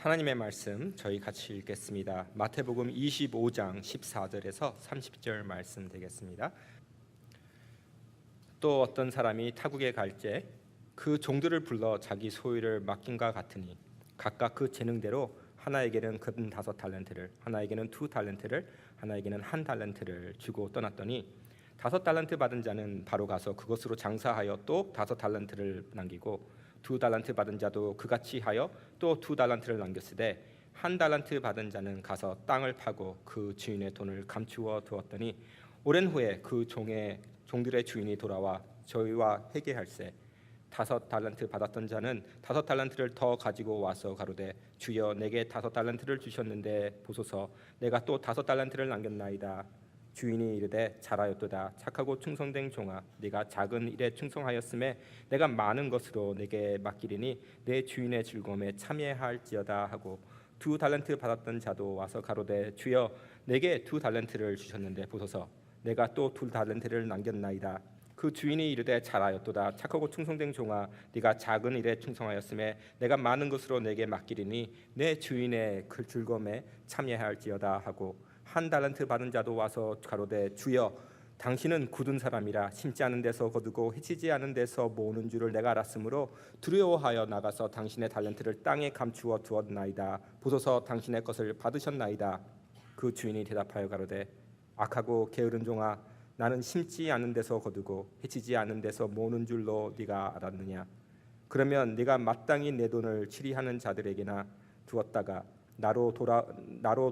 하나님의 말씀 저희 같이 읽겠습니다. 마태복음 25장 14절에서 30절 말씀 되겠습니다. 또 어떤 사람이 타국에 갈 때 그 종들을 불러 자기 소유를 맡긴과 같으니 각각 그 재능대로 하나에게는 금 5달란트를, 하나에게는 2달란트를, 하나에게는 1달란트를 주고 떠났더니 5달란트 받은 자는 바로 가서 그것으로 장사하여 또 5달란트를 남기고 2달란트 받은 자도 그같이 하여 또 2달란트를 남겼으되 1달란트 받은 자는 가서 땅을 파고 그 주인의 돈을 감추어 두었더니 오랜 후에 그 종들의 주인이 돌아와 저희와 회개할세 5달란트 받았던 자는 5달란트를 더 가지고 와서 가로되 주여 내게 5달란트를 주셨는데 보소서 내가 또 5달란트를 남겼나이다. 주인이 이르되 잘하였도다 착하고 충성된 종아 네가 작은 일에 충성하였음에 내가 많은 것으로 내게 맡기리니 내 주인의 즐거움에 참여할지어다 하고 2달란트 받았던 자도 와서 가로되 주여 내게 2달란트를 주셨는데 보소서 내가 또 2달란트를 남겼나이다. 그 주인이 이르되 잘하였도다 착하고 충성된 종아 네가 작은 일에 충성하였음에 내가 많은 것으로 내게 맡기리니 내 주인의 그 즐거움에 참여할지어다 하고 1달란트 받은 자도 와서 가로되 주여 당신은 굳은 사람이라 심지 않은 데서 거두고 해치지 않은 데서 모으는 줄을 내가 알았으므로 두려워하여 나가서 당신의 달란트를 땅에 감추어 두었나이다. 보소서 당신의 것을 받으셨나이다. 그 주인이 대답하여 가로되 악하고 게으른 종아 나는 심지 않은 데서 거두고 해치지 않은 데서 모으는 줄로 네가 알았느냐. 그러면 네가 마땅히 내 돈을 치리하는 자들에게나 두었다가 나로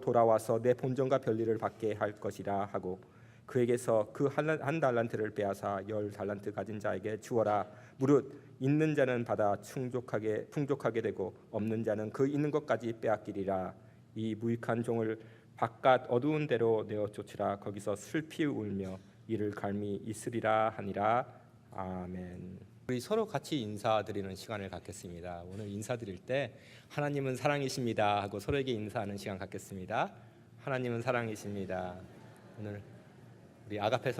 돌아와서 내 본전과 별일을 받게 할 것이라 하고 그에게서 그 한 달란트를 빼앗아 10달란트 가진 자에게 주어라. 무릇 있는 자는 받아 풍족하게 되고 없는 자는 그 있는 것까지 빼앗기리라. 이 무익한 종을 바깥 어두운 데로 내어 쫓으라. 거기서 슬피 울며 이를 갈미 있으리라 하니라. 아멘. 우리 서로 같이 인사드리는 시간을 갖겠습니다. 오늘 인사드릴 때 하나님은 사랑이십니다 하고 서로에게 인사하는 시간 갖겠습니다. 하나님은 사랑이십니다. 오늘 우리 아가페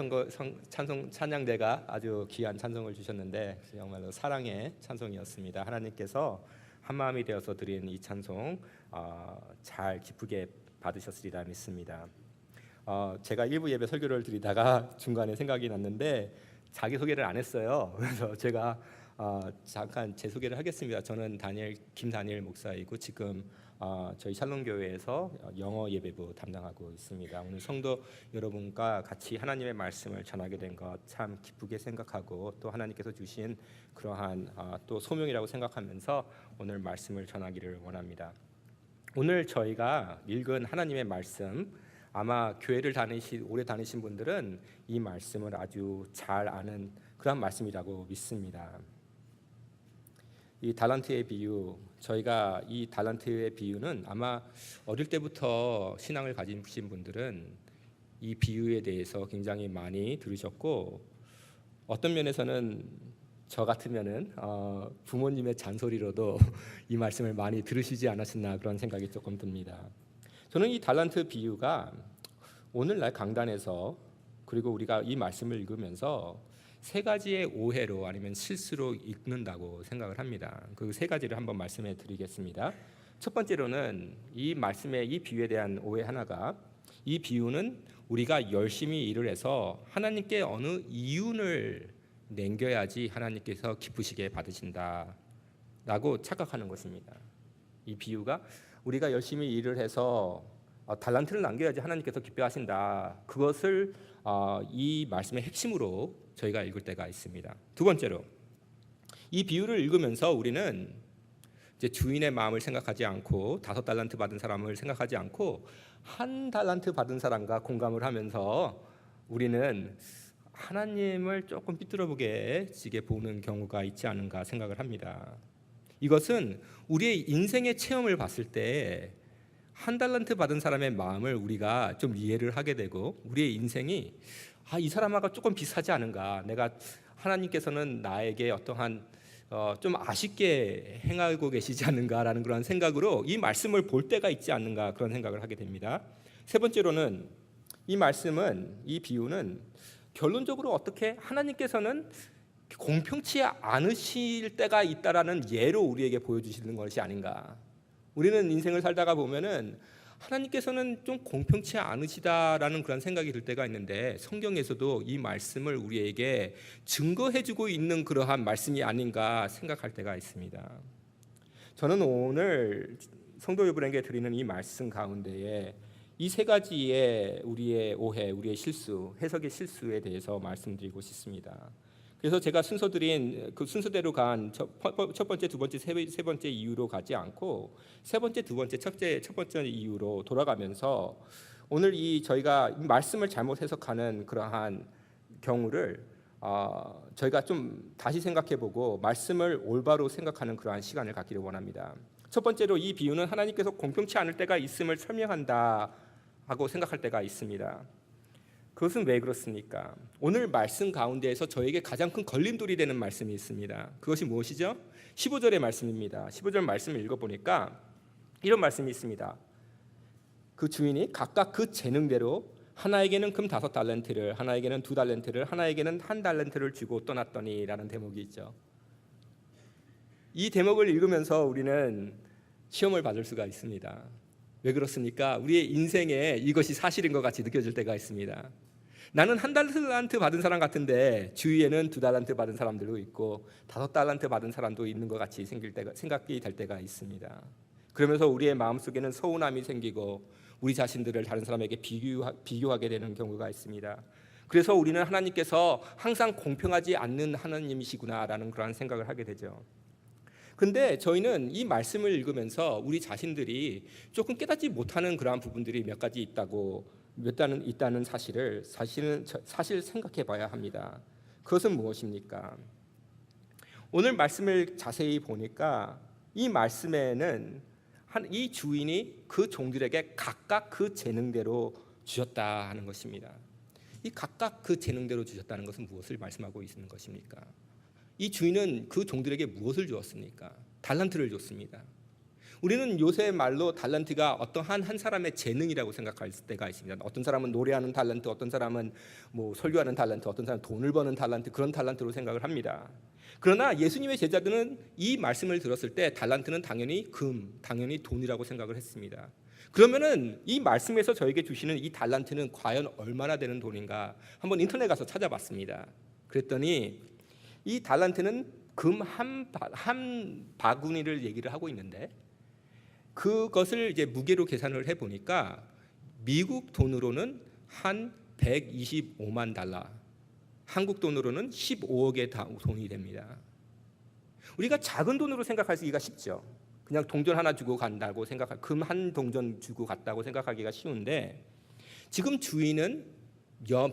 찬양대가 아주 귀한 찬송을 주셨는데 정말로 사랑의 찬송이었습니다. 하나님께서 한마음이 되어서 드린 이 찬송 잘 기쁘게 받으셨으리라 믿습니다. 제가 일부 예배 설교를 드리다가 중간에 생각이 났는데 자기소개를 안 했어요. 그래서 제가 잠깐 제 소개를 하겠습니다. 저는 김다니엘 목사이고 지금 저희 샬롬교회에서 영어 예배부 담당하고 있습니다. 오늘 성도 여러분과 같이 하나님의 말씀을 전하게 된 것 참 기쁘게 생각하고 또 하나님께서 주신 그러한 또 소명이라고 생각하면서 오늘 말씀을 전하기를 원합니다. 오늘 저희가 읽은 하나님의 말씀 아마 교회를 오래 다니신 분들은 이 말씀을 아주 잘 아는 그런 말씀이라고 믿습니다. 이 달란트의 비유, 저희가 이 달란트의 비유는 아마 어릴 때부터 신앙을 가지신 분들은 이 비유에 대해서 굉장히 많이 들으셨고 어떤 면에서는 저 같으면은 부모님의 잔소리로도 이 말씀을 많이 들으시지 않았나 그런 생각이 조금 듭니다. 저는 이 달란트 비유가 오늘날 강단에서 그리고 우리가 이 말씀을 읽으면서 세 가지의 오해로 아니면 실수로 읽는다고 생각을 합니다. 그 세 가지를 한번 말씀해 드리겠습니다. 첫 번째로는 이 말씀의 이 비유에 대한 오해 하나가 이 비유는 우리가 열심히 일을 해서 하나님께 어느 이윤을 남겨야지 하나님께서 기쁘시게 받으신다라고 착각하는 것입니다. 이 비유가 우리가 열심히 일을 해서 달란트를 남겨야지 하나님께서 기뻐하신다. 그것을 이 말씀의 핵심으로 저희가 읽을 때가 있습니다. 두 번째로 이 비유를 읽으면서 우리는 이제 주인의 마음을 생각하지 않고 5달란트 받은 사람을 생각하지 않고 1달란트 받은 사람과 공감을 하면서 우리는 하나님을 조금 삐뚤어보게 보는 경우가 있지 않은가 생각을 합니다. 이것은 우리의 인생의 체험을 봤을 때 1달란트 받은 사람의 마음을 우리가 좀 이해를 하게 되고 우리의 인생이 이 사람하고 조금 비슷하지 않은가, 내가 하나님께서는 나에게 어떠한 좀 아쉽게 행하고 계시지 않는가라는 그런 생각으로 이 말씀을 볼 때가 있지 않는가 그런 생각을 하게 됩니다. 세 번째로는 이 비유는 결론적으로 어떻게 하나님께서는 공평치 않으실 때가 있다라는 예로 우리에게 보여주시는 것이 아닌가. 우리는 인생을 살다가 보면은 하나님께서는 좀 공평치 않으시다라는 그런 생각이 들 때가 있는데, 성경에서도 이 말씀을 우리에게 증거해주고 있는 그러한 말씀이 아닌가 생각할 때가 있습니다. 저는 오늘 성도 여러분에게 드리는 이 말씀 가운데에 이 세 가지의 우리의 오해, 우리의 실수, 해석의 실수에 대해서 말씀드리고 싶습니다. 그래서 제가 순서드린 그 순서대로 간 첫 번째, 두 번째, 세 번째 이유로 가지 않고 세 번째, 두 번째, 첫 번째 이유로 돌아가면서 오늘 저희가 말씀을 잘못 해석하는 그러한 경우를 저희가 좀 다시 생각해보고 말씀을 올바로 생각하는 그러한 시간을 갖기를 원합니다. 첫 번째로 이 비유는 하나님께서 공평치 않을 때가 있음을 설명한다 하고 생각할 때가 있습니다. 그것은 왜 그렇습니까? 오늘 말씀 가운데에서 저에게 가장 큰 걸림돌이 되는 말씀이 있습니다. 그것이 무엇이죠? 15절의 말씀입니다. 15절 말씀을 읽어보니까 이런 말씀이 있습니다. 그 주인이 각각 그 재능대로 하나에게는 금 5달란트를, 하나에게는 2달란트를, 하나에게는 1달란트를 주고 떠났더니 라는 대목이 있죠. 이 대목을 읽으면서 우리는 시험을 받을 수가 있습니다. 왜 그렇습니까? 우리의 인생에 이것이 사실인 것 같이 느껴질 때가 있습니다. 나는 1달란트 받은 사람 같은데 주위에는 2달란트 받은 사람들도 있고 5달란트 받은 사람도 있는 것 같이 생각이 될 때가 있습니다. 그러면서 우리의 마음속에는 서운함이 생기고 우리 자신들을 다른 사람에게 비교하게 되는 경우가 있습니다. 그래서 우리는 하나님께서 항상 공평하지 않는 하나님이시구나라는 그런 생각을 하게 되죠. 근데 저희는 이 말씀을 읽으면서 우리 자신들이 조금 깨닫지 못하는 그러한 부분들이 몇 가지 있다는 사실을 사실 생각해 봐야 합니다. 그것은 무엇입니까? 오늘 말씀을 자세히 보니까 이 말씀에는 이 주인이 그 종들에게 각각 그 재능대로 주셨다 하는 것입니다. 이 각각 그 재능대로 주셨다는 것은 무엇을 말씀하고 있는 것입니까? 이 주인은 그 종들에게 무엇을 주었습니까? 달란트를 줬습니다. 우리는 요새 말로 달란트가 어떠한 한 사람의 재능이라고 생각할 때가 있습니다. 어떤 사람은 노래하는 달란트, 어떤 사람은 설교하는 달란트, 어떤 사람은 돈을 버는 달란트, 그런 달란트로 생각을 합니다. 그러나 예수님의 제자들은 이 말씀을 들었을 때 달란트는 당연히 당연히 돈이라고 생각을 했습니다. 그러면은 이 말씀에서 저에게 주시는 이 달란트는 과연 얼마나 되는 돈인가 한번 인터넷 가서 찾아봤습니다. 그랬더니 이 달란트는 금 한 바구니를 얘기를 하고 있는데, 그것을 이제 무게로 계산을 해 보니까 미국 돈으로는 한 125만 달러, 한국 돈으로는 15억의 돈이 됩니다. 우리가 작은 돈으로 생각하기가 쉽죠. 그냥 동전 하나 주고 간다고 금 한 동전 주고 갔다고 생각하기가 쉬운데, 지금 주인은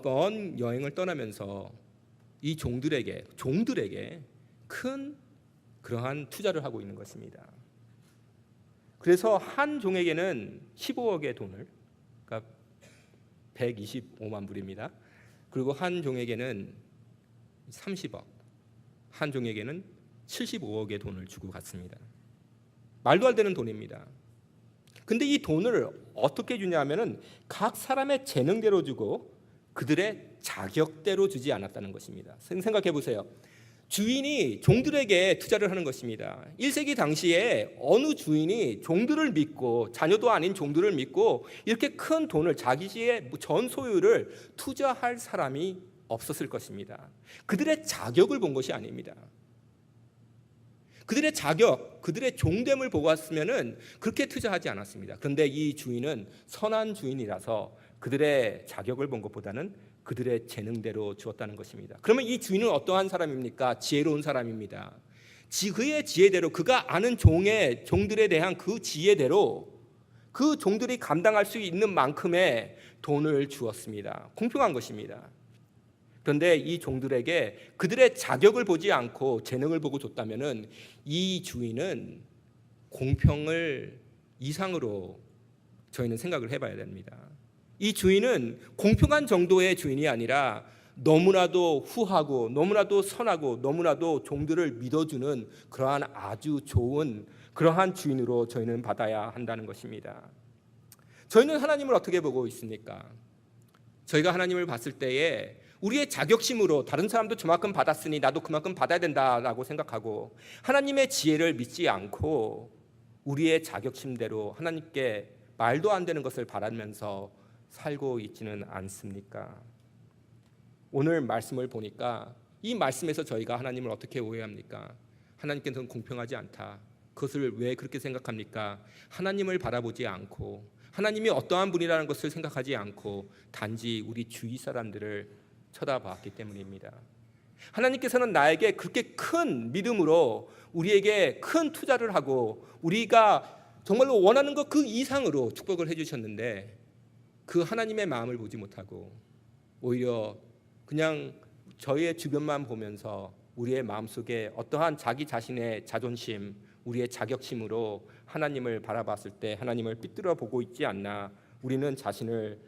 먼 여행을 떠나면서 이 종들에게 큰 그러한 투자를 하고 있는 것입니다. 그래서 한 종에게는 15억의 돈을, 그러니까 125만 불입니다. 그리고 한 종에게는 30억, 한 종에게는 75억의 돈을 주고 갔습니다. 말도 안 되는 돈입니다. 근데 이 돈을 어떻게 주냐면은 각 사람의 재능대로 주고 그들의 자격대로 주지 않았다는 것입니다. 생각해 보세요. 주인이 종들에게 투자를 하는 것입니다. 1세기 당시에 어느 주인이 종들을 믿고, 자녀도 아닌 종들을 믿고 이렇게 큰 돈을, 자기의 전 소유를 투자할 사람이 없었을 것입니다. 그들의 자격을 본 것이 아닙니다. 그들의 자격, 그들의 종됨을 보고 왔으면은 그렇게 투자하지 않았습니다. 그런데 이 주인은 선한 주인이라서 그들의 자격을 본 것보다는 그들의 재능대로 주었다는 것입니다. 그러면 이 주인은 어떠한 사람입니까? 지혜로운 사람입니다. 그의 지혜대로, 그가 아는 종들에 대한 그 지혜대로 그 종들이 감당할 수 있는 만큼의 돈을 주었습니다. 공평한 것입니다. 그런데 이 종들에게 그들의 자격을 보지 않고 재능을 보고 줬다면은 이 주인은 공평을 이상으로 저희는 생각을 해봐야 됩니다. 이 주인은 공평한 정도의 주인이 아니라 너무나도 후하고 너무나도 선하고 너무나도 종들을 믿어주는 그러한 아주 좋은 그러한 주인으로 저희는 받아야 한다는 것입니다. 저희는 하나님을 어떻게 보고 있습니까? 저희가 하나님을 봤을 때에 우리의 자격심으로 다른 사람도 저만큼 받았으니 나도 그만큼 받아야 된다라고 생각하고 하나님의 지혜를 믿지 않고 우리의 자격심대로 하나님께 말도 안 되는 것을 바라면서 살고 있지는 않습니까? 오늘 말씀을 보니까 이 말씀에서 저희가 하나님을 어떻게 오해합니까? 하나님께서는 공평하지 않다. 그것을 왜 그렇게 생각합니까? 하나님을 바라보지 않고 하나님이 어떠한 분이라는 것을 생각하지 않고 단지 우리 주위 사람들을 쳐다봤기 때문입니다. 하나님께서는 나에게 그렇게 큰 믿음으로 우리에게 큰 투자를 하고 우리가 정말로 원하는 것 그 이상으로 축복을 해주셨는데 그 하나님의 마음을 보지 못하고 오히려 그냥 저희의 주변만 보면서 우리의 마음속에 어떠한 자기 자신의 자존심, 우리의 자격심으로 하나님을 바라봤을 때 하나님을 삐뚤어 보고 있지 않나, 우리는 자신을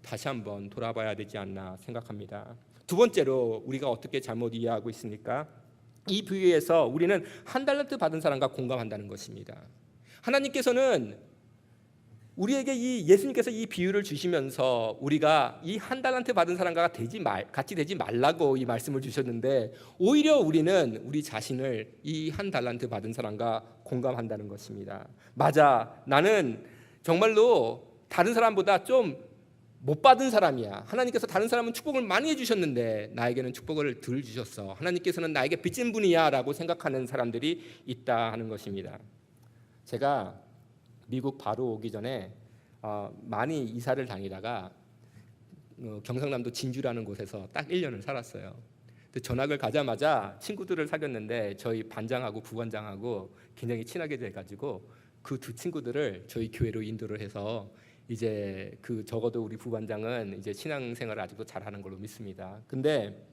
다시 한번 돌아봐야 되지 않나 생각합니다. 두 번째로 우리가 어떻게 잘못 이해하고 있습니까? 이 비유에서 우리는 한 달란트 받은 사람과 공감한다는 것입니다. 하나님께서는 우리에게 예수님께서 이 비유를 주시면서 우리가 이 한 달란트 받은 사람과 같이 되지 말라고 이 말씀을 주셨는데 오히려 우리는 우리 자신을 이 한 달란트 받은 사람과 공감한다는 것입니다. 맞아, 나는 정말로 다른 사람보다 좀 못 받은 사람이야. 하나님께서 다른 사람은 축복을 많이 해주셨는데 나에게는 축복을 덜 주셨어. 하나님께서는 나에게 빚진 분이야 라고 생각하는 사람들이 있다 하는 것입니다. 제가 미국 바로 오기 전에 많이 이사를 다니다가 경상남도 진주라는 곳에서 딱 1년을 살았어요. 전학을 가자마자 친구들을 사귀었는데 저희 반장하고 부반장하고 굉장히 친하게 돼가지고 그 두 친구들을 저희 교회로 인도를 해서 이제 적어도 우리 부반장은 이제 신앙생활을 아직도 잘하는 걸로 믿습니다. 근데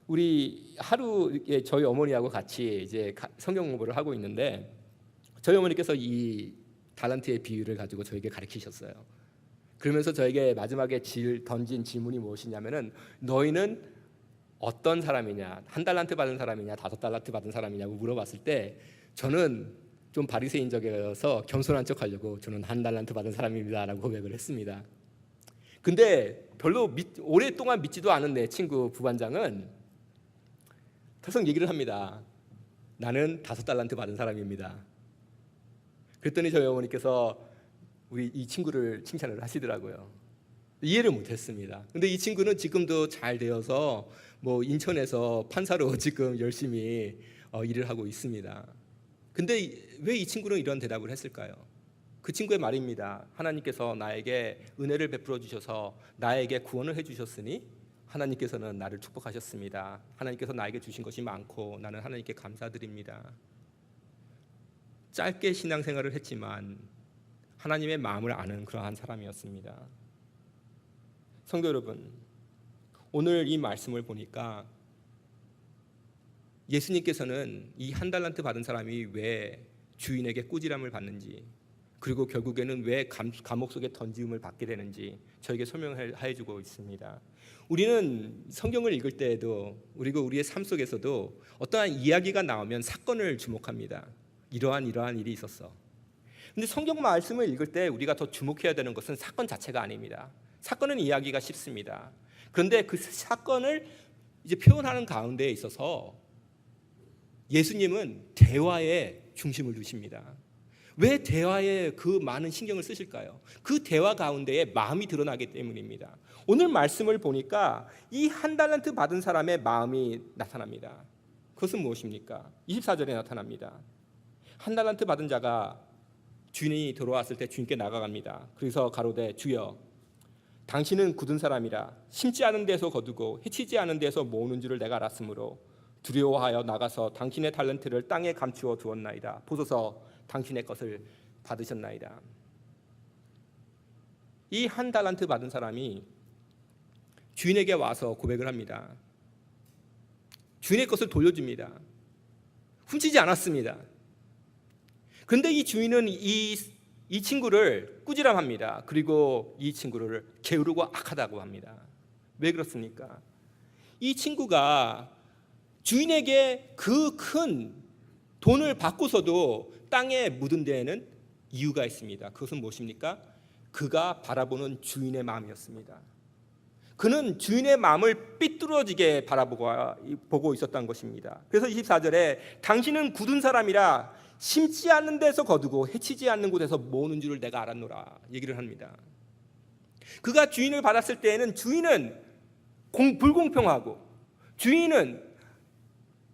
우리 하루에 저희 어머니하고 같이 이제 성경 공부를 하고 있는데 저희 어머니께서 이 달란트의 비유를 가지고 저에게 가르치셨어요. 그러면서 저에게 마지막에 던진 질문이 무엇이냐면은 너희는 어떤 사람이냐, 한 달란트 받은 사람이냐, 5달란트 받은 사람이냐고 물어봤을 때 저는 좀 바리새인적이어서 겸손한 척하려고 저는 한 달란트 받은 사람입니다라고 고백을 했습니다. 근데 별로 오랫동안 믿지도 않은 내 친구 부반장은 계속 얘기를 합니다. 나는 5달란트 받은 사람입니다. 그랬더니 저희 어머니께서 우리 이 친구를 칭찬을 하시더라고요. 이해를 못했습니다. 근데 이 친구는 지금도 잘 되어서 뭐 인천에서 판사로 지금 열심히 일을 하고 있습니다. 근데 왜 이 친구는 이런 대답을 했을까요? 그 친구의 말입니다. 하나님께서 나에게 은혜를 베풀어 주셔서 나에게 구원을 해주셨으니 하나님께서는 나를 축복하셨습니다. 하나님께서 나에게 주신 것이 많고 나는 하나님께 감사드립니다. 짧게 신앙생활을 했지만 하나님의 마음을 아는 그러한 사람이었습니다. 성도 여러분, 오늘 이 말씀을 보니까 예수님께서는 이 한 달란트 받은 사람이 왜 주인에게 꾸지람을 받는지, 그리고 결국에는 왜 감옥 속에 던짐을 받게 되는지 저에게 설명해 주고 있습니다. 우리는 성경을 읽을 때에도 그리고 우리의 삶 속에서도 어떠한 이야기가 나오면 사건을 주목합니다. 이러한 일이 있었어. 근데 성경 말씀을 읽을 때 우리가 더 주목해야 되는 것은 사건 자체가 아닙니다. 사건은 이야기가 쉽습니다. 그런데 그 사건을 이제 표현하는 가운데에 있어서 예수님은 대화에 중심을 두십니다. 왜 대화에 그 많은 신경을 쓰실까요? 그 대화 가운데에 마음이 드러나기 때문입니다. 오늘 말씀을 보니까 이 한 달란트 받은 사람의 마음이 나타납니다. 그것은 무엇입니까? 24절에 나타납니다. 한 달란트 받은 자가 주인이 돌아왔을 때 주인께 나가갑니다. 그래서 가로되 주여 당신은 굳은 사람이라 심지 않은 데서 거두고 해치지 않은 데서 모으는 줄을 내가 알았으므로 두려워하여 나가서 당신의 달란트를 땅에 감추어 두었나이다. 보소서 당신의 것을 받으셨나이다. 이 한 달란트 받은 사람이 주인에게 와서 고백을 합니다. 주인의 것을 돌려줍니다. 훔치지 않았습니다. 그런데 이 주인은 이 친구를 꾸지람합니다. 그리고 이 친구를 게으르고 악하다고 합니다. 왜 그렇습니까? 이 친구가 주인에게 그 큰 돈을 받고서도 땅에 묻은 데에는 이유가 있습니다. 그것은 무엇입니까? 그가 바라보는 주인의 마음이었습니다. 그는 주인의 마음을 삐뚤어지게 바라보고 있었던 것입니다. 그래서 24절에 당신은 굳은 사람이라 심지 않는 데서 거두고 해치지 않는 곳에서 모으는 줄을 내가 알았노라 얘기를 합니다. 그가 주인을 받았을 때에는 주인은 불공평하고 주인은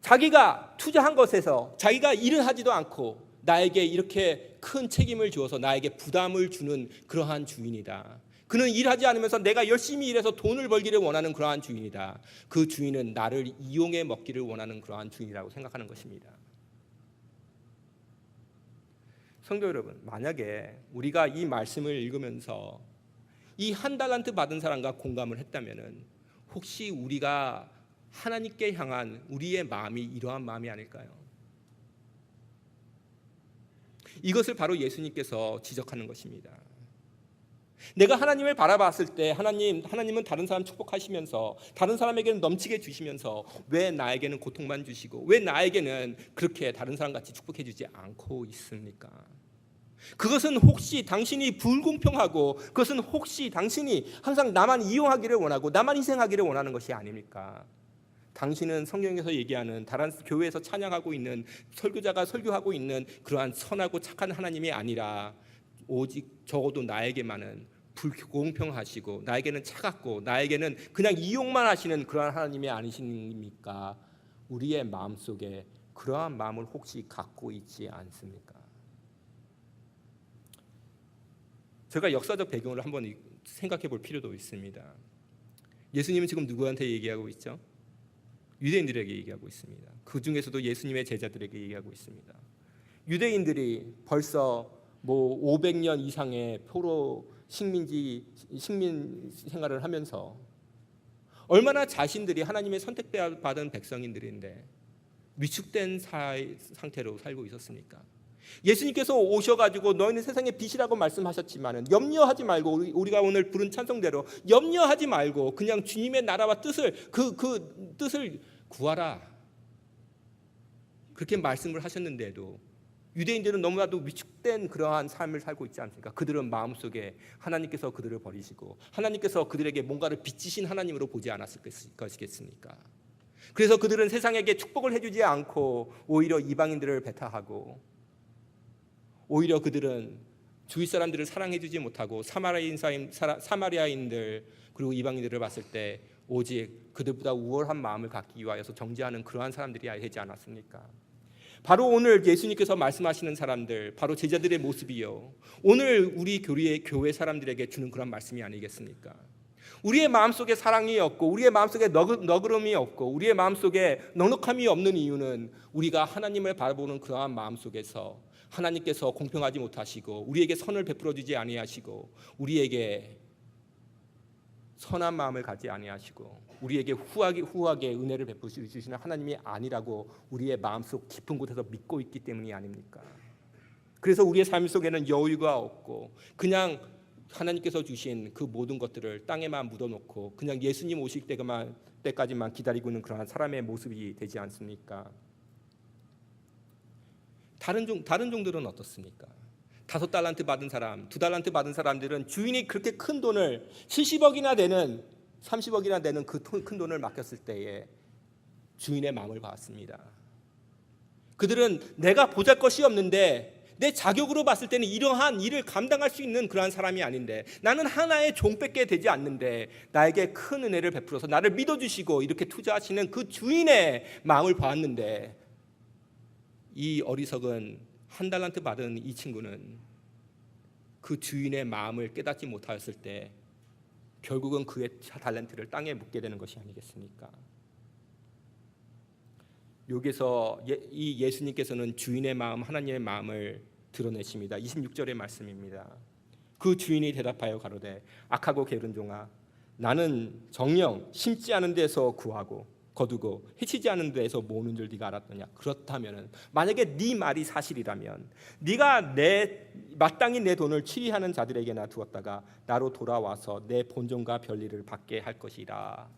자기가 투자한 것에서 자기가 일을 하지도 않고 나에게 이렇게 큰 책임을 주어서 나에게 부담을 주는 그러한 주인이다. 그는 일하지 않으면서 내가 열심히 일해서 돈을 벌기를 원하는 그러한 주인이다. 그 주인은 나를 이용해 먹기를 원하는 그러한 주인이라고 생각하는 것입니다. 성도 여러분, 만약에 우리가 이 말씀을 읽으면서 이 한 달란트 받은 사람과 공감을 했다면 혹시 우리가 하나님께 향한 우리의 마음이 이러한 마음이 아닐까요? 이것을 바로 예수님께서 지적하는 것입니다. 내가 하나님을 바라봤을 때 하나님은 다른 사람 축복하시면서 다른 사람에게는 넘치게 주시면서 왜 나에게는 고통만 주시고 왜 나에게는 그렇게 다른 사람같이 축복해 주지 않고 있습니까? 그것은 혹시 당신이 불공평하고 그것은 혹시 당신이 항상 나만 이용하기를 원하고 나만 희생하기를 원하는 것이 아닙니까? 당신은 성경에서 얘기하는 다른 교회에서 찬양하고 있는 설교자가 설교하고 있는 그러한 선하고 착한 하나님이 아니라 오직 적어도 나에게만은 불공평하시고 나에게는 차갑고 나에게는 그냥 이용만 하시는 그러한 하나님이 아니십니까? 우리의 마음속에 그러한 마음을 혹시 갖고 있지 않습니까? 제가 역사적 배경을 한번 생각해 볼 필요도 있습니다. 예수님은 지금 누구한테 얘기하고 있죠? 유대인들에게 얘기하고 있습니다. 그 중에서도 예수님의 제자들에게 얘기하고 있습니다. 유대인들이 벌써 500년 이상의 포로 식민 생활을 하면서 얼마나 자신들이 하나님의 선택받은 백성인들인데 위축된 상태로 살고 있었습니까? 예수님께서 오셔가지고 너희는 세상의 빛이라고 말씀하셨지만은 염려하지 말고 우리가 오늘 부른 찬송대로 염려하지 말고 그냥 주님의 나라와 뜻을 그 뜻을 구하라 그렇게 말씀을 하셨는데도 유대인들은 너무나도 위축된 그러한 삶을 살고 있지 않습니까? 그들은 마음속에 하나님께서 그들을 버리시고 하나님께서 그들에게 뭔가를 빚지신 하나님으로 보지 않았을 것이겠습니까? 그래서 그들은 세상에게 축복을 해주지 않고 오히려 이방인들을 배타하고 오히려 그들은 주위 사람들을 사랑해주지 못하고 사마리아인들 그리고 이방인들을 봤을 때 오직 그들보다 우월한 마음을 갖기 위하여서 정죄하는 그러한 사람들이 되지 않았습니까? 바로 오늘 예수님께서 말씀하시는 사람들, 바로 제자들의 모습이요, 오늘 우리 교회 사람들에게 주는 그런 말씀이 아니겠습니까? 우리의 마음속에 사랑이 없고 우리의 마음속에 너그러움이 없고 우리의 마음속에 넉넉함이 없는 이유는 우리가 하나님을 바라보는 그러한 마음속에서 하나님께서 공평하지 못하시고 우리에게 선을 베풀어 주지 아니하시고 우리에게 선한 마음을 가지 아니하시고 우리에게 후하게 은혜를 베풀어 주시는 하나님이 아니라고 우리의 마음속 깊은 곳에서 믿고 있기 때문이 아닙니까? 그래서 우리의 삶 속에는 여유가 없고 그냥 하나님께서 주신 그 모든 것들을 땅에만 묻어놓고 그냥 예수님 오실 때까지만 기다리고 있는 그러한 사람의 모습이 되지 않습니까? 다른 종들은 어떻습니까? 5달란트 받은 사람, 2달란트 받은 사람들은 주인이 그렇게 큰 돈을 70억이나 되는 30억이나 되는 그 큰 돈을 맡겼을 때에 주인의 마음을 봤습니다. 그들은 내가 보잘것이 없는데 내 자격으로 봤을 때는 이러한 일을 감당할 수 있는 그러한 사람이 아닌데 나는 하나의 종밖에 되지 않는데 나에게 큰 은혜를 베풀어서 나를 믿어주시고 이렇게 투자하시는 그 주인의 마음을 보았는데 이 어리석은 1달란트 받은 이 친구는 그 주인의 마음을 깨닫지 못하였을 때 결국은 그의 달란트를 땅에 묻게 되는 것이 아니겠습니까? 여기서 이 예수님께서는 주인의 마음, 하나님의 마음을 드러내십니다. 26절의 말씀입니다. 그 주인이 대답하여 가로되 악하고 게으른 종아, 나는 정녕 심지 않은 데서 구하고 거두고 해치지 않은 데에서 모으는 줄 네가 알았더냐? 그렇다면 만약에 네 말이 사실이라면 네가 마땅히 내 돈을 취리하는 자들에게나 두었다가 나로 돌아와서 내 본전과 별일을 받게 할 것이라.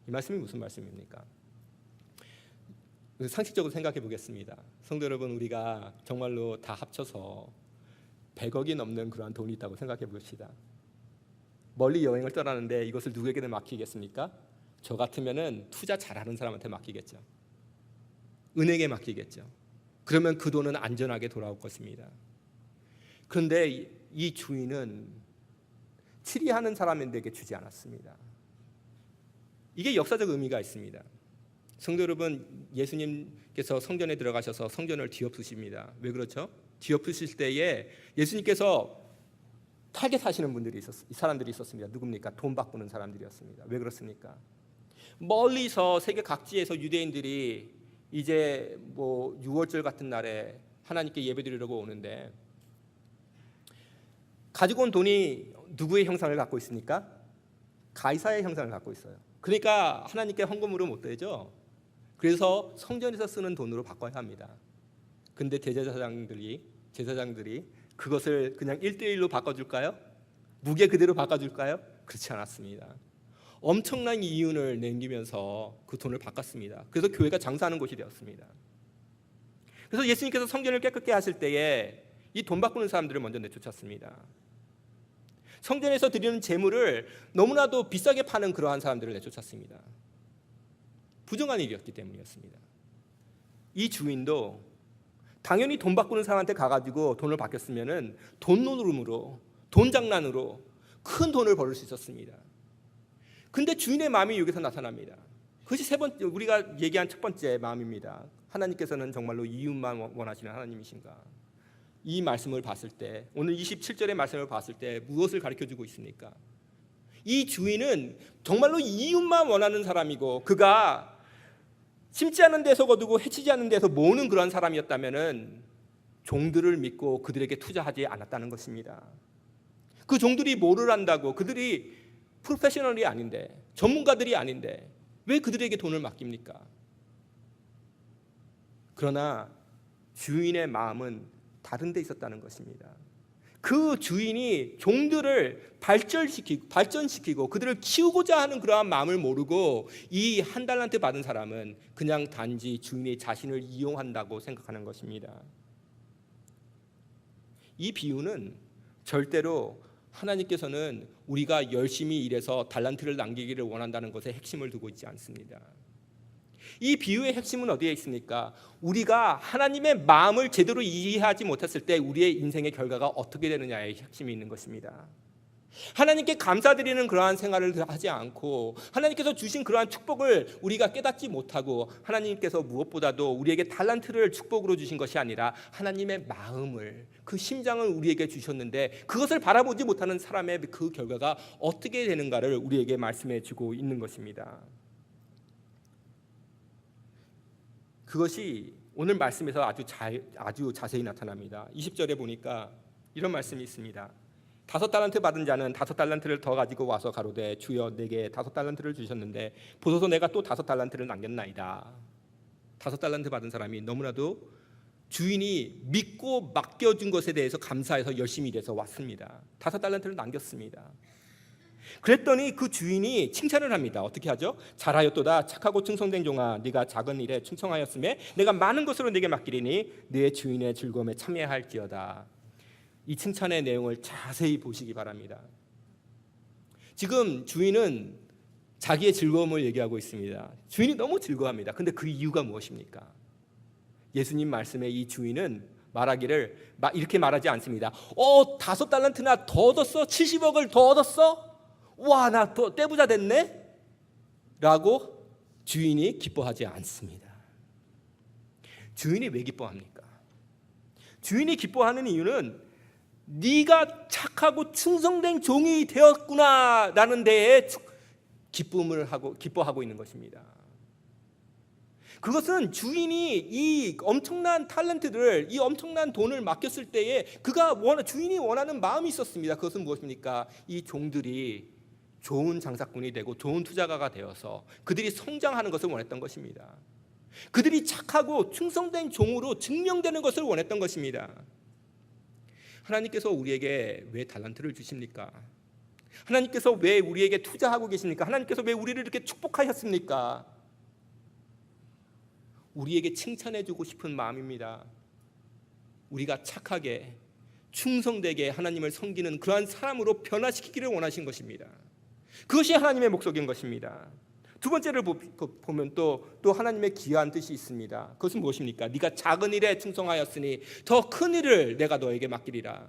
이 말씀이 무슨 말씀입니까? 상식적으로 생각해 보겠습니다. 성도 여러분, 우리가 정말로 다 합쳐서 100억이 넘는 그러한 돈이 있다고 생각해 봅시다. 멀리 여행을 떠나는데 이것을 누구에게 맡기겠습니까? 저 같으면은 투자 잘하는 사람한테 맡기겠죠. 은행에 맡기겠죠. 그러면 그 돈은 안전하게 돌아올 것입니다. 그런데 이 주인은 치리하는 사람에게 주지 않았습니다. 이게 역사적 의미가 있습니다. 성도 여러분, 예수님께서 성전에 들어가셔서 성전을 뒤엎으십니다. 왜 그렇죠? 뒤엎으실 때에 예수님께서 타겟하시는 분들이 사람들이 있었습니다. 누굽니까? 돈 바꾸는 사람들이었습니다. 왜 그렇습니까? 멀리서 세계 각지에서 유대인들이 이제 뭐 6월절 같은 날에 하나님께 예배드리려고 오는데 가지고 온 돈이 누구의 형상을 갖고 있습니까? 가이사의 형상을 갖고 있어요. 그러니까 하나님께 헌금으로 못 되죠. 그래서 성전에서 쓰는 돈으로 바꿔야 합니다. 근데 제사장들이 그것을 그냥 1대1로 바꿔줄까요? 무게 그대로 바꿔줄까요? 그렇지 않았습니다. 엄청난 이윤을 남기면서 그 돈을 바꿨습니다. 그래서 교회가 장사하는 곳이 되었습니다. 그래서 예수님께서 성전을 깨끗게 하실 때에 이 돈 바꾸는 사람들을 먼저 내쫓았습니다. 성전에서 드리는 제물을 너무나도 비싸게 파는 그러한 사람들을 내쫓았습니다. 부정한 일이었기 때문이었습니다. 이 주인도 당연히 돈 바꾸는 사람한테 가가지고 돈을 바뀌었으면은 돈 노름으로, 돈 장난으로 큰 돈을 벌을 수 있었습니다. 근데 주인의 마음이 여기서 나타납니다. 그것이 세 번째, 우리가 얘기한 첫 번째 마음입니다. 하나님께서는 정말로 이윤만 원하시는 하나님이신가? 이 말씀을 봤을 때, 오늘 27절의 말씀을 봤을 때 무엇을 가르쳐주고 있습니까? 이 주인은 정말로 이윤만 원하는 사람이고, 그가 심지 않은 데서 거두고 해치지 않은 데서 모으는 그런 사람이었다면은 종들을 믿고 그들에게 투자하지 않았다는 것입니다. 그 종들이 뭐를 한다고, 그들이 프로페셔널이 아닌데, 전문가들이 아닌데 왜 그들에게 돈을 맡깁니까? 그러나 주인의 마음은 다른 데 있었다는 것입니다. 그 주인이 종들을 발전시키고 그들을 키우고자 하는 그러한 마음을 모르고 이 한 달란트 받은 사람은 그냥 단지 주인의 자신을 이용한다고 생각하는 것입니다. 이 비유는 절대로 하나님께서는 우리가 열심히 일해서 달란트를 남기기를 원한다는 것에 핵심을 두고 있지 않습니다. 이 비유의 핵심은 어디에 있습니까? 우리가 하나님의 마음을 제대로 이해하지 못했을 때 우리의 인생의 결과가 어떻게 되느냐에 핵심이 있는 것입니다. 하나님께 감사드리는 그러한 생활을 하지 않고 하나님께서 주신 그러한 축복을 우리가 깨닫지 못하고 하나님께서 무엇보다도 우리에게 달란트를 축복으로 주신 것이 아니라 하나님의 마음을, 그 심장을 우리에게 주셨는데 그것을 바라보지 못하는 사람의 그 결과가 어떻게 되는가를 우리에게 말씀해 주고 있는 것입니다. 그것이 오늘 말씀에서 아주 자세히 나타납니다. 20절에 보니까 이런 말씀이 있습니다. 5달란트 받은 자는 5달란트를 더 가지고 와서 가로되 주여 내게 5달란트를 주셨는데 보소서 내가 또 5달란트를 남겼나이다. 5달란트 받은 사람이 너무나도 주인이 믿고 맡겨준 것에 대해서 감사해서 열심히 일해서 왔습니다. 5달란트를 남겼습니다. 그랬더니 그 주인이 칭찬을 합니다. 어떻게 하죠? 잘하였도다 착하고 충성된 종아, 네가 작은 일에 충성하였음에 내가 많은 것으로 네게 맡기리니 네 주인의 즐거움에 참여할지어다. 이 칭찬의 내용을 자세히 보시기 바랍니다. 지금 주인은 자기의 즐거움을 얘기하고 있습니다. 주인이 너무 즐거워합니다. 근데 그 이유가 무엇입니까? 예수님 말씀에 이 주인은 말하기를 이렇게 말하지 않습니다. 5달란트나 더 얻었어? 70억을 더 얻었어? 와, 나 더 떼부자 됐네? 라고 주인이 기뻐하지 않습니다. 주인이 왜 기뻐합니까? 주인이 기뻐하는 이유는 네가 착하고 충성된 종이 되었구나라는 데에 기뻐하고 있는 것입니다. 그것은 주인이 이 엄청난 탤런트를, 이 엄청난 돈을 맡겼을 때에 주인이 원하는 마음이 있었습니다. 그것은 무엇입니까? 이 종들이 좋은 장사꾼이 되고 좋은 투자가가 되어서 그들이 성장하는 것을 원했던 것입니다. 그들이 착하고 충성된 종으로 증명되는 것을 원했던 것입니다. 하나님께서 우리에게 왜 달란트를 주십니까? 하나님께서 왜 우리에게 투자하고 계십니까? 하나님께서 왜 우리를 이렇게 축복하셨습니까? 우리에게 칭찬해주고 싶은 마음입니다. 우리가 착하게 충성되게 하나님을 섬기는 그러한 사람으로 변화시키기를 원하신 것입니다. 그것이 하나님의 목적인 것입니다. 두 번째를 보면 또 하나님의 기여한 뜻이 있습니다. 그것은 무엇입니까? 네가 작은 일에 충성하였으니 더 큰 일을 내가 너에게 맡기리라.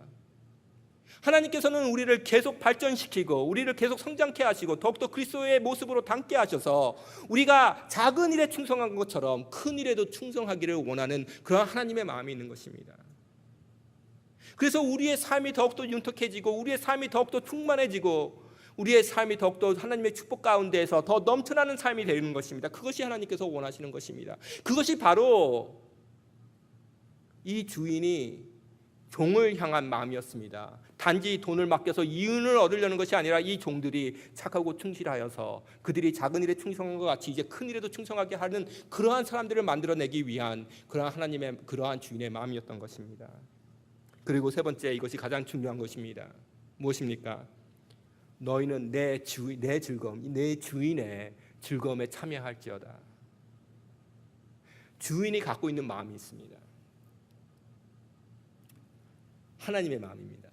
하나님께서는 우리를 계속 발전시키고 우리를 계속 성장케 하시고 더욱더 그리스도의 모습으로 닮게 하셔서 우리가 작은 일에 충성한 것처럼 큰 일에도 충성하기를 원하는 그런 하나님의 마음이 있는 것입니다. 그래서 우리의 삶이 더욱더 윤택해지고 우리의 삶이 더욱더 충만해지고 우리의 삶이 더욱더 하나님의 축복 가운데에서 더 넘쳐나는 삶이 되는 것입니다. 그것이 하나님께서 원하시는 것입니다. 그것이 바로 이 주인이 종을 향한 마음이었습니다. 단지 돈을 맡겨서 이윤을 얻으려는 것이 아니라 이 종들이 착하고 충실하여서 그들이 작은 일에 충성한 것 같이 이제 큰 일에도 충성하게 하는 그러한 사람들을 만들어내기 위한 그러한 하나님의 그러한 주인의 마음이었던 것입니다. 그리고 세 번째, 이것이 가장 중요한 것입니다. 무엇입니까? 너희는 내 즐거움, 내 주인의 즐거움에 참여할지어다. 주인이 갖고 있는 마음이 있습니다. 하나님의 마음입니다.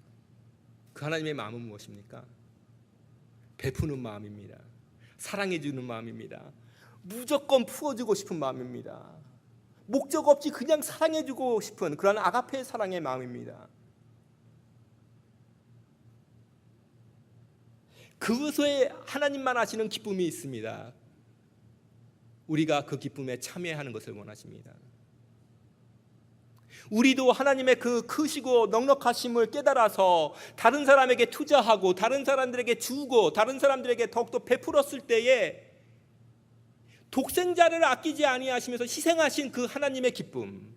그 하나님의 마음은 무엇입니까? 베푸는 마음입니다. 사랑해주는 마음입니다. 무조건 풀어주고 싶은 마음입니다. 목적 없이 그냥 사랑해주고 싶은 그런 아가페의 사랑의 마음입니다. 그것에 하나님만 아시는 기쁨이 있습니다. 우리가 그 기쁨에 참여하는 것을 원하십니다. 우리도 하나님의 그 크시고 넉넉하심을 깨달아서 다른 사람에게 투자하고 다른 사람들에게 주고 다른 사람들에게 더욱더 베풀었을 때에 독생자를 아끼지 아니하시면서 희생하신 그 하나님의 기쁨,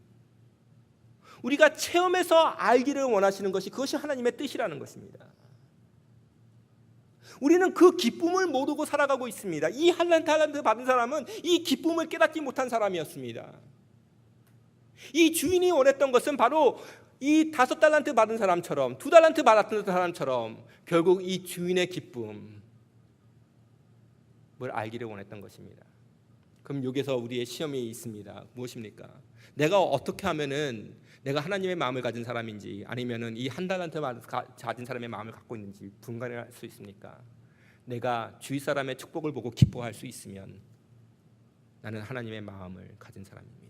우리가 체험해서 알기를 원하시는 것이 그것이 하나님의 뜻이라는 것입니다. 우리는 그 기쁨을 모르고 살아가고 있습니다. 이 한 달란트 받은 사람은 이 기쁨을 깨닫지 못한 사람이었습니다. 이 주인이 원했던 것은 바로 이 5달란트 받은 사람처럼 2달란트 받았던 사람처럼 결국 이 주인의 기쁨을 알기를 원했던 것입니다. 그럼 여기서 우리의 시험이 있습니다. 무엇입니까? 내가 어떻게 하면은 내가 하나님의 마음을 가진 사람인지 아니면은 이 1달란트 가진 사람의 마음을 갖고 있는지 분간할 수 있습니까? 내가 주위 사람의 축복을 보고 기뻐할 수 있으면 나는 하나님의 마음을 가진 사람입니다.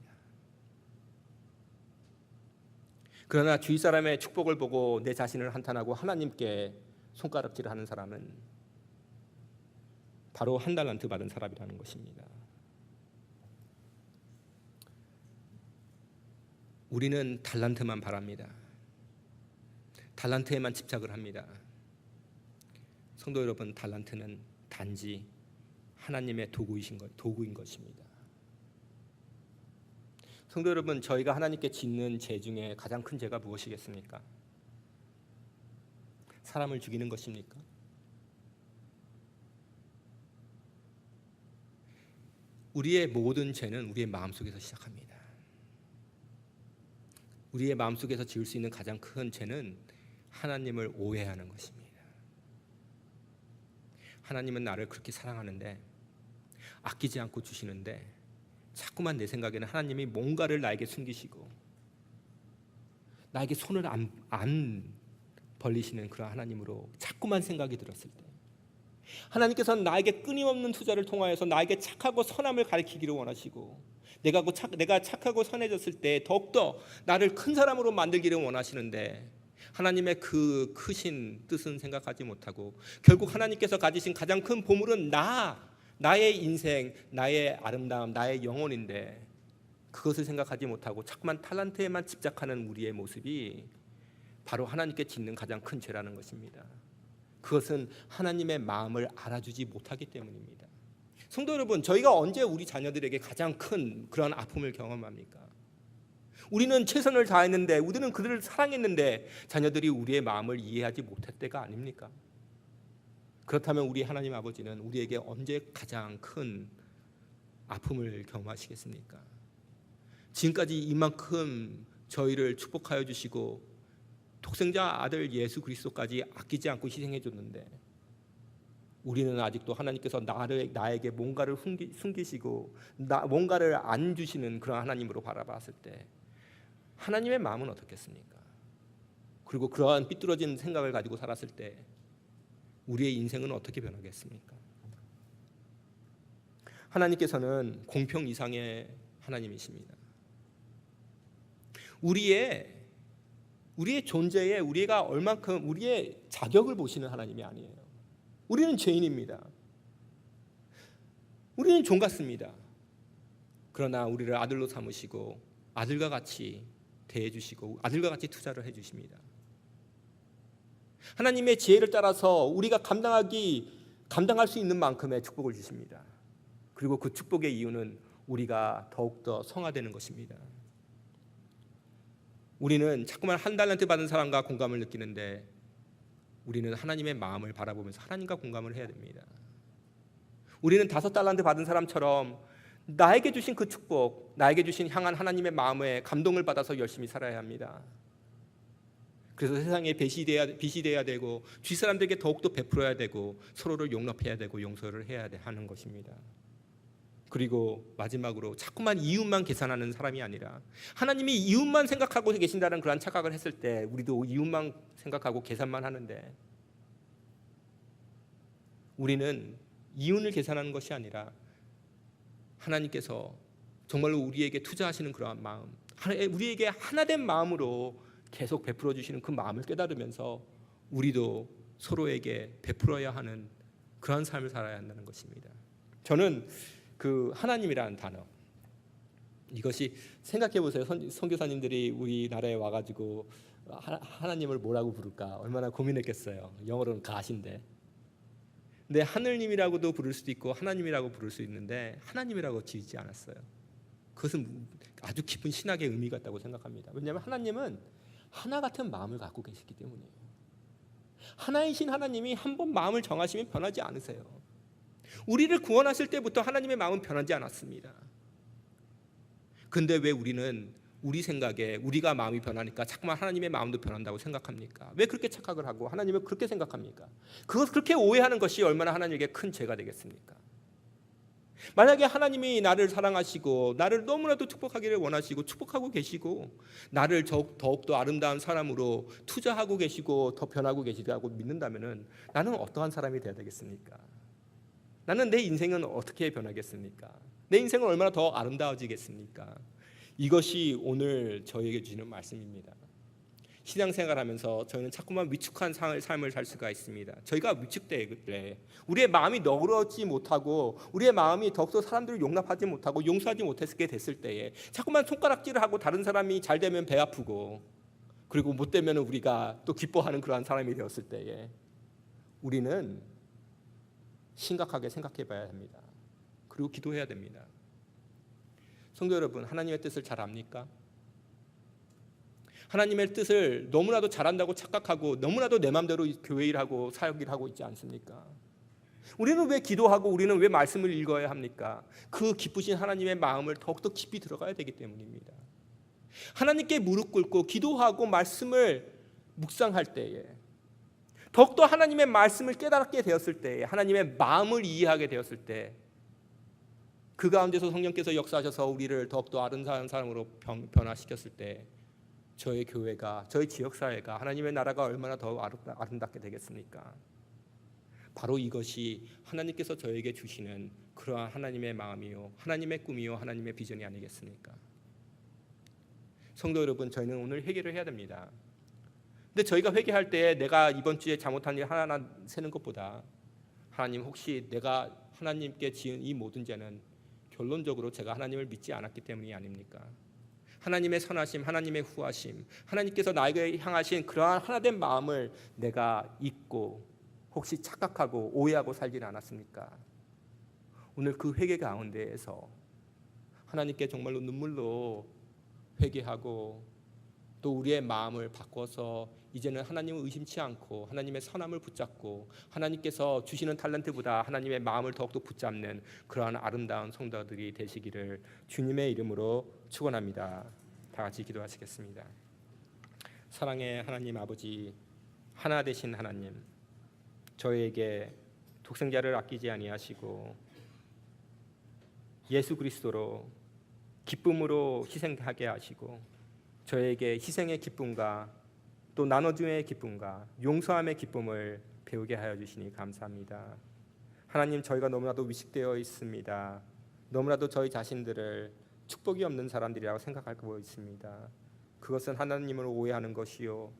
그러나 주위 사람의 축복을 보고 내 자신을 한탄하고 하나님께 손가락질을 하는 사람은 바로 1달란트 받은 사람이라는 것입니다. 우리는 달란트만 바랍니다. 달란트에만 집착을 합니다. 성도 여러분, 달란트는 단지 하나님의 도구인 것입니다. 성도 여러분, 저희가 하나님께 짓는 죄 중에 가장 큰 죄가 무엇이겠습니까? 사람을 죽이는 것입니까? 우리의 모든 죄는 우리의 마음속에서 시작합니다. 우리의 마음속에서 지을 수 있는 가장 큰 죄는 하나님을 오해하는 것입니다. 하나님은 나를 그렇게 사랑하는데 아끼지 않고 주시는데 자꾸만 내 생각에는 하나님이 뭔가를 나에게 숨기시고 나에게 손을 안 벌리시는 그런 하나님으로 자꾸만 생각이 들었을 때 하나님께서는 나에게 끊임없는 투자를 통하여서 나에게 착하고 선함을 가르치기를 원하시고 내가 착하고 선해졌을 때 더욱더 나를 큰 사람으로 만들기를 원하시는데 하나님의 그 크신 뜻은 생각하지 못하고 결국 하나님께서 가지신 가장 큰 보물은 나의 인생, 나의 아름다움, 나의 영혼인데 그것을 생각하지 못하고 자꾸만 달란트에만 집착하는 우리의 모습이 바로 하나님께 짓는 가장 큰 죄라는 것입니다. 그것은 하나님의 마음을 알아주지 못하기 때문입니다. 성도 여러분, 저희가 언제 우리 자녀들에게 가장 큰 그런 아픔을 경험합니까? 우리는 최선을 다했는데 우리는 그들을 사랑했는데 자녀들이 우리의 마음을 이해하지 못할 때가 아닙니까? 그렇다면 우리 하나님 아버지는 우리에게 언제 가장 큰 아픔을 경험하시겠습니까? 지금까지 이만큼 저희를 축복하여 주시고 독생자 아들 예수 그리스도까지 아끼지 않고 희생해 줬는데 우리는 아직도 하나님께서 나에게 뭔가를 숨기시고 뭔가를 안 주시는 그런 하나님으로 바라봤을 때 하나님의 마음은 어떻겠습니까? 그리고 그러한 삐뚤어진 생각을 가지고 살았을 때 우리의 인생은 어떻게 변하겠습니까? 하나님께서는 공평 이상의 하나님이십니다. 우리의 존재에 우리가 얼만큼 우리의 자격을 보시는 하나님이 아니에요. 우리는 죄인입니다. 우리는 종 같습니다. 그러나 우리를 아들로 삼으시고 아들과 같이 대해주시고 아들과 같이 투자를 해주십니다. 하나님의 지혜를 따라서 우리가 감당할 수 있는 만큼의 축복을 주십니다. 그리고 그 축복의 이유는 우리가 더욱더 성화되는 것입니다. 우리는 자꾸만 한 달란트 받은 사람과 공감을 느끼는데 우리는 하나님의 마음을 바라보면서 하나님과 공감을 해야 됩니다. 우리는 5달란트 받은 사람처럼 나에게 주신 그 축복, 나에게 주신 향한 하나님의 마음에 감동을 받아서 열심히 살아야 합니다. 그래서 세상에 빛이 되어야 되고 주위 사람들에게 더욱더 베풀어야 되고 서로를 용납해야 되고 용서를 해야 하는 것입니다. 그리고 마지막으로 자꾸만 이웃만 계산하는 사람이 아니라 하나님이 이웃만 생각하고 계신다는 그런 착각을 했을 때 우리도 이웃만 생각하고 계산만 하는데 우리는 이웃을 계산하는 것이 아니라 하나님께서 정말로 우리에게 투자하시는 그러한 마음, 우리에게 하나된 마음으로 계속 베풀어 주시는 그 마음을 깨달으면서 우리도 서로에게 베풀어야 하는 그런 삶을 살아야 한다는 것입니다. 저는 그 하나님이라는 단어, 이것이 생각해 보세요. 선교사님들이 우리나라에 와가지고 하나님을 뭐라고 부를까 얼마나 고민했겠어요. 영어로는 God인데. 근데 하늘님이라고도 부를 수도 있고 하나님이라고 부를 수 있는데 하나님이라고 지지 않았어요. 그것은 아주 깊은 신학의 의미가 있다고 생각합니다. 왜냐하면 하나님은 하나 같은 마음을 갖고 계시기 때문이에요. 하나이신 하나님이 한 번 마음을 정하시면 변하지 않으세요. 우리를 구원하실 때부터 하나님의 마음은 변하지 않았습니다. 근데 왜 우리는 우리 생각에 우리가 마음이 변하니까 자꾸만 하나님의 마음도 변한다고 생각합니까? 왜 그렇게 착각을 하고 하나님을 그렇게 생각합니까? 그렇게 오해하는 것이 얼마나 하나님에게 큰 죄가 되겠습니까? 만약에 하나님이 나를 사랑하시고 나를 너무나도 축복하기를 원하시고 축복하고 계시고 나를 더욱더 아름다운 사람으로 투자하고 계시고 더 변하고 계시다고 믿는다면 나는 어떠한 사람이 되어야 되겠습니까? 나는 내 인생은 어떻게 변하겠습니까? 내 인생은 얼마나 더 아름다워지겠습니까? 이것이 오늘 저에게 주시는 말씀입니다. 신앙생활하면서 저희는 자꾸만 위축한 삶을 살 수가 있습니다. 저희가 위축될 때 우리의 마음이 너그러지 못하고 우리의 마음이 더욱더 사람들을 용납하지 못하고 용서하지 못했게 됐을 때에 자꾸만 손가락질을 하고 다른 사람이 잘 되면 배 아프고 그리고 못 되면 우리가 또 기뻐하는 그러한 사람이 되었을 때에 우리는 심각하게 생각해 봐야 합니다. 그리고 기도해야 됩니다. 성도 여러분, 하나님의 뜻을 잘 압니까? 하나님의 뜻을 너무나도 잘한다고 착각하고 너무나도 내 마음대로 교회 일하고 사역 일하고 있지 않습니까? 우리는 왜 기도하고 우리는 왜 말씀을 읽어야 합니까? 그 기쁘신 하나님의 마음을 더욱더 깊이 들어가야 되기 때문입니다. 하나님께 무릎 꿇고 기도하고 말씀을 묵상할 때에 더욱더 하나님의 말씀을 깨닫게 되었을 때에 하나님의 마음을 이해하게 되었을 때 그 가운데서 성령께서 역사하셔서 우리를 더욱더 아름다운 사람으로 변화시켰을 때 저희 교회가, 저희 지역사회가, 하나님의 나라가 얼마나 더 아름답게 되겠습니까? 바로 이것이 하나님께서 저에게 주시는 그러한 하나님의 마음이요, 하나님의 꿈이요, 하나님의 비전이 아니겠습니까? 성도 여러분, 저희는 오늘 회개를 해야 됩니다. 근데 저희가 회개할 때 내가 이번 주에 잘못한 일 하나 세는 것보다 하나님, 혹시 내가 하나님께 지은 이 모든 죄는 결론적으로 제가 하나님을 믿지 않았기 때문이 아닙니까? 하나님의 선하심, 하나님의 후하심, 하나님께서 나에게 향하신 그러한 하나된 마음을 내가 잊고 혹시 착각하고 오해하고 살지는 않았습니까? 오늘 그 회개 가운데에서 하나님께 정말로 눈물로 회개하고 또 우리의 마음을 바꿔서 이제는 하나님을 의심치 않고 하나님의 선함을 붙잡고 하나님께서 주시는 탤런트보다 하나님의 마음을 더욱더 붙잡는 그러한 아름다운 성도들이 되시기를 주님의 이름으로 축원합니다. 다 같이 기도하시겠습니다. 사랑의 하나님 아버지, 하나 되신 하나님, 저희에게 독생자를 아끼지 아니하시고 예수 그리스도로 기쁨으로 희생하게 하시고 저에게 희생의 기쁨과 또 나눠줌의 기쁨과 용서함의 기쁨을 배우게 하여 주시니 감사합니다. 하나님, 저희가 너무나도 위축되어 있습니다. 너무나도 저희 자신들을 축복이 없는 사람들이라고 생각하고 있습니다. 그것은 하나님을 오해하는 것이요,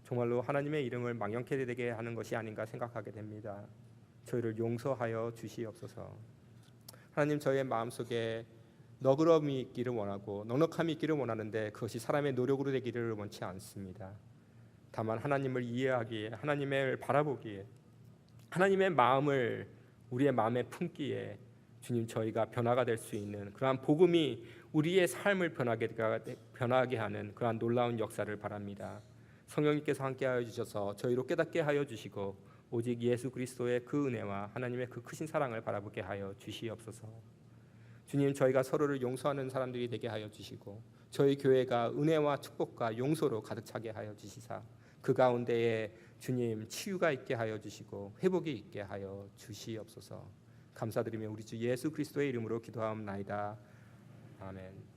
정말로 하나님의 이름을 망령케 되게 하는 것이 아닌가 생각하게 됩니다. 저희를 용서하여 주시옵소서. 하나님, 저희의 마음속에 너그러움이 있기를 원하고 넉넉함이 있기를 원하는데 그것이 사람의 노력으로 되기를 원치 않습니다. 다만 하나님을 이해하기에, 하나님을 바라보기에, 하나님의 마음을 우리의 마음에 품기에 주님, 저희가 변화가 될 수 있는 그러한 복음이 우리의 삶을 변하게 하는 그러한 놀라운 역사를 바랍니다. 성령님께서 함께하여 주셔서 저희로 깨닫게 하여 주시고 오직 예수 그리스도의 그 은혜와 하나님의 그 크신 사랑을 바라보게 하여 주시옵소서. 주님, 저희가 서로를 용서하는 사람들이 되게 하여 주시고 저희 교회가 은혜와 축복과 용서로 가득 차게 하여 주시사 그 가운데에 주님 치유가 있게 하여 주시고 회복이 있게 하여 주시옵소서. 감사드리며 우리 주 예수 그리스도의 이름으로 기도하옵나이다. 아멘.